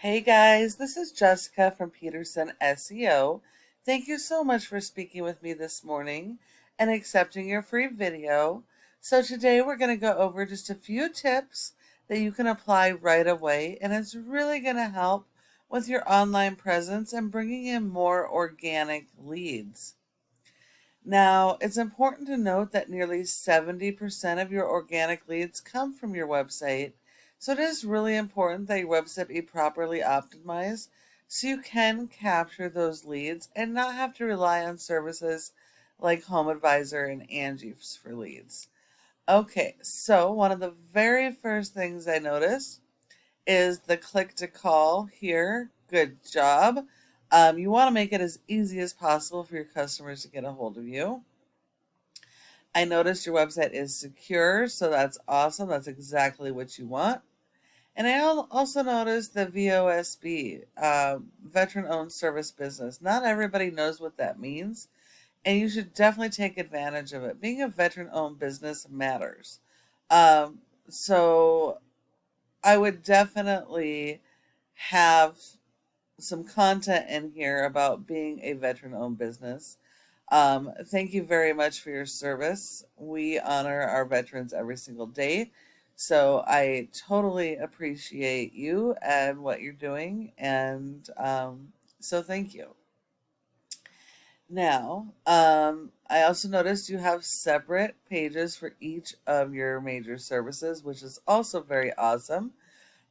Hey guys, this is Jessica from Peterson SEO. Thank you so much for speaking with me this morning and accepting your free video. So today we're going to go over just a few tips that you can apply right away, and it's really going to help with your online presence and bringing in more organic leads. Now, it's important to note that nearly 70% of your organic leads come from your website. So it is really important that your website be properly optimized so you can capture those leads and not have to rely on services like Home Advisor and Angie's for leads. Okay, so one of the very first things I noticed is the click to call here. Good job. You want to make it as easy as possible for your customers to get a hold of you. I noticed your website is secure, so that's awesome. That's exactly what you want. And I also noticed the VOSB, Veteran Owned Service Business. Not everybody knows what that means, and you should definitely take advantage of it. Being a veteran owned business matters. So I would definitely have some content in here about being a veteran owned business. Thank you very much for your service. We honor our veterans every single day. So I totally appreciate you and what you're doing. And so thank you. Now, I also noticed you have separate pages for each of your major services, which is also very awesome.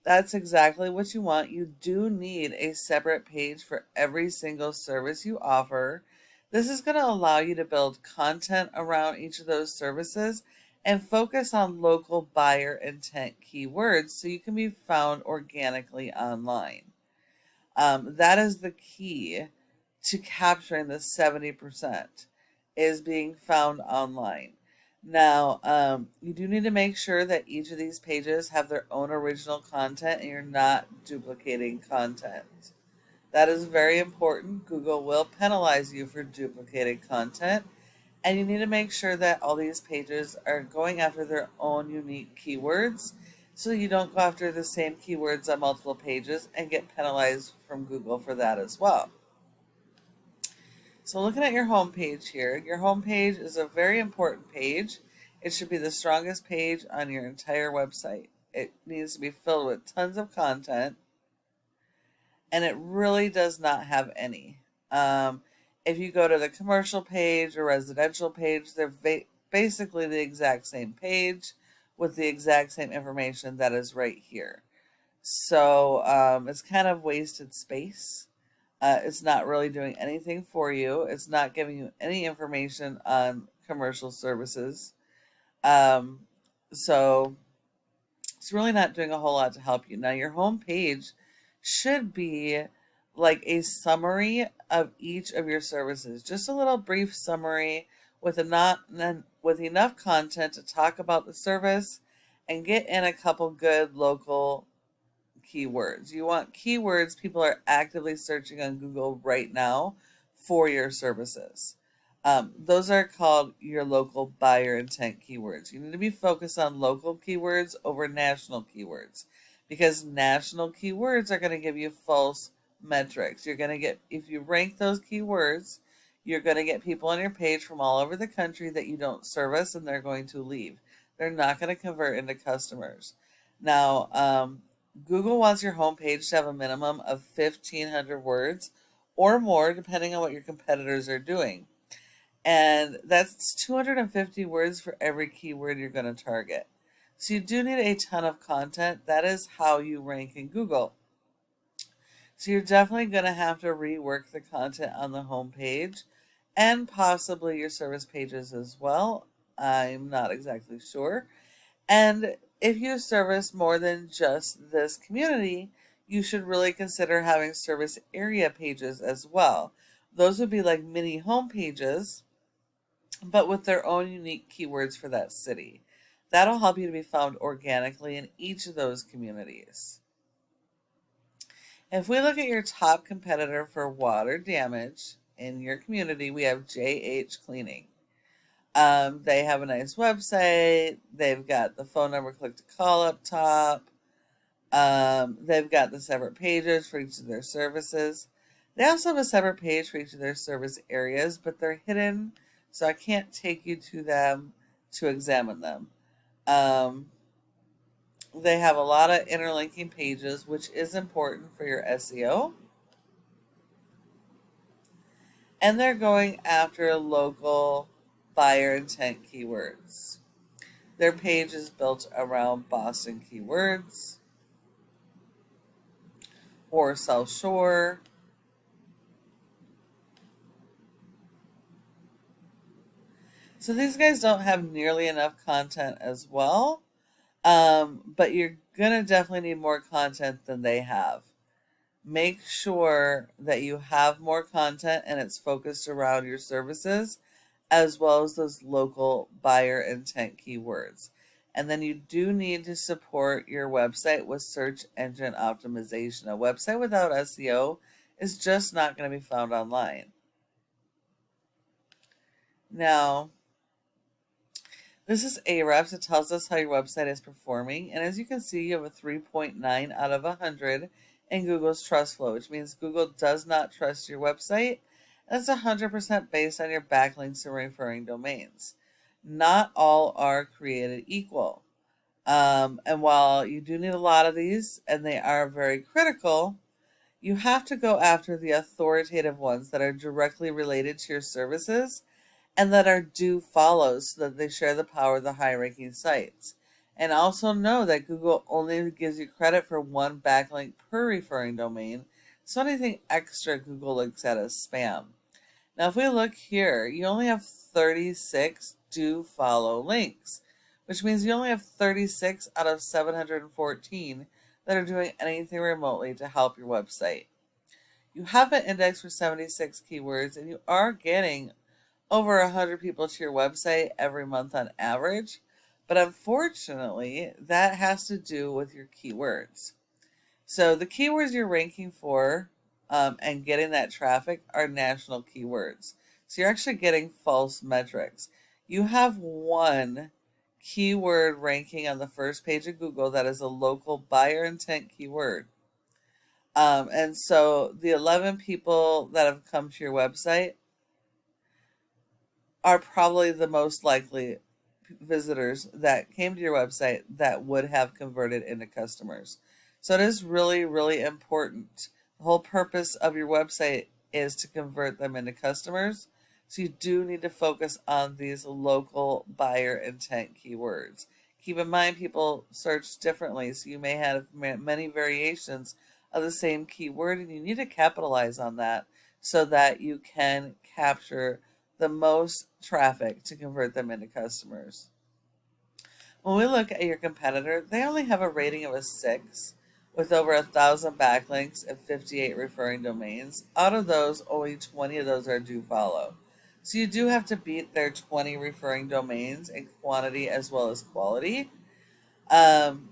That's exactly what you want. You do need a separate page for every single service you offer. This is going to allow you to build content around each of those services and focus on local buyer intent keywords so you can be found organically online. That is the key to capturing the 70% is being found online. Now, you do need to make sure that each of these pages have their own original content and you're not duplicating content. That is very important. Google will penalize you for duplicating content, and you need to make sure that all these pages are going after their own unique keywords so you don't go after the same keywords on multiple pages and get penalized from Google for that as well. So looking at your home page here, your home page is a very important page. It should be the strongest page on your entire website. It needs to be filled with tons of content, and it really does not have any. If you go to the commercial page or residential page, they're basically the exact same page with the exact same information that is right here. So it's kind of wasted space. It's not really doing anything for you. It's not giving you any information on commercial services. Um, so it's really not doing a whole lot to help you. Now, your home page should be like a summary of each of your services, just a little brief summary with enough content to talk about the service and get in a couple good local keywords. You want keywords people are actively searching on Google right now for your services. Those are called your local buyer intent keywords. You need to be focused on local keywords over national keywords because national keywords are going to give you false metrics. You're going to get, if you rank those keywords, you're going to get people on your page from all over the country that you don't service, and they're going to leave. They're not going to convert into customers. Now, Google wants your homepage to have a minimum of 1,500 words or more, depending on what your competitors are doing. And that's 250 words for every keyword you're going to target. So you do need a ton of content. That is how you rank in Google. So you're definitely going to have to rework the content on the homepage and possibly your service pages as well. I'm not exactly sure. And if you service more than just this community, you should really consider having service area pages as well. Those would be like mini home pages, but with their own unique keywords for that city. That'll help you to be found organically in each of those communities. If we look at your top competitor for water damage in your community, we have JH Cleaning. They have a nice website. They've got the phone number click to call up top. They've got the separate pages for each of their services. They also have a separate page for each of their service areas, but they're hidden, so I can't take you to them to examine them. Um, they have a lot of interlinking pages, which is important for your SEO. And they're going after local buyer intent keywords. Their page is built around Boston keywords or South Shore. So these guys don't have nearly enough content as well, but you're going to definitely need more content than they have. Make sure that you have more content and it's focused around your services as well as those local buyer intent keywords. And then you do need to support your website with search engine optimization. A website without SEO is just not going to be found online. Now, this is Ahrefs. It tells us how your website is performing. And as you can see, you have a 3.9 out of 100 in Google's trust flow, which means Google does not trust your website. And it's 100% based on your backlinks and referring domains. Not all are created equal. And while you do need a lot of these, and they are very critical, you have to go after the authoritative ones that are directly related to your services and that are do follows so that they share the power of the high ranking sites. And also know that Google only gives you credit for one backlink per referring domain, so anything extra Google looks at as spam. Now, if we look here, you only have 36 do follow links, which means you only have 36 out of 714 that are doing anything remotely to help your website. You have an index for 76 keywords, and you are getting over 100 people to your website every month on average. But unfortunately, that has to do with your keywords. So the keywords you're ranking for and getting that traffic are national keywords. So you're actually getting false metrics. You have one keyword ranking on the first page of Google that is a local buyer intent keyword. And so the 11 people that have come to your website are probably the most likely visitors that came to your website that would have converted into customers. So it is really, really important. The whole purpose of your website is to convert them into customers. So you do need to focus on these local buyer intent keywords. Keep in mind, people search differently, so you may have many variations of the same keyword, and you need to capitalize on that so that you can capture the most traffic to convert them into customers. When we look at your competitor, they only have a rating of a 6 with over 1,000 backlinks and 58 referring domains. Out of those, only 20 of those are do follow. So you do have to beat their 20 referring domains in quantity as well as quality. And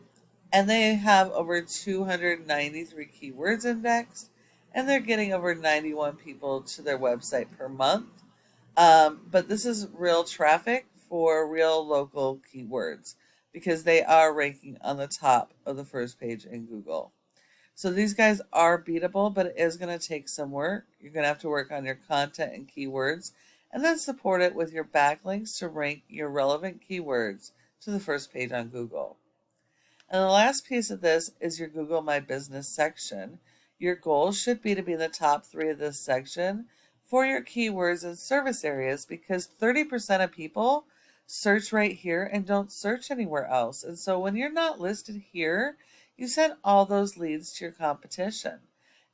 they have over 293 keywords indexed, and they're getting over 91 people to their website per month. But this is real traffic for real local keywords because they are ranking on the top of the first page in Google. So these guys are beatable, but it is going to take some work. You're going to have to work on your content and keywords and then support it with your backlinks to rank your relevant keywords to the first page on Google. And the last piece of this is your Google My Business section. Your goal should be to be in the top 3 of this section for your keywords and service areas because 30% of people search right here and don't search anywhere else. And so when you're not listed here, you send all those leads to your competition.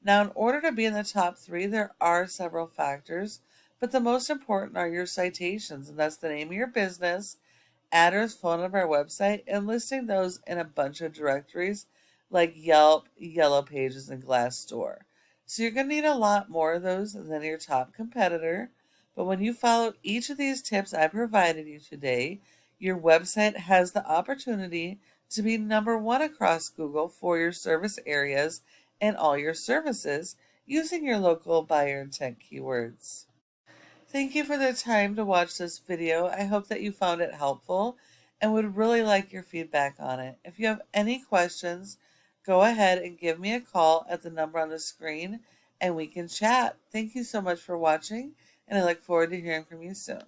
Now, in order to be in the top 3, there are several factors, but the most important are your citations, and that's the name of your business, address, phone number, website, and listing those in a bunch of directories like Yelp, Yellow Pages, and Glassdoor. So you're going to need a lot more of those than your top competitor. But when you follow each of these tips I provided you today, your website has the opportunity to be number 1 across Google for your service areas and all your services using your local buyer intent keywords. Thank you for the time to watch this video. I hope that you found it helpful and would really like your feedback on it. If you have any questions, go ahead and give me a call at the number on the screen and we can chat. Thank you so much for watching, and I look forward to hearing from you soon.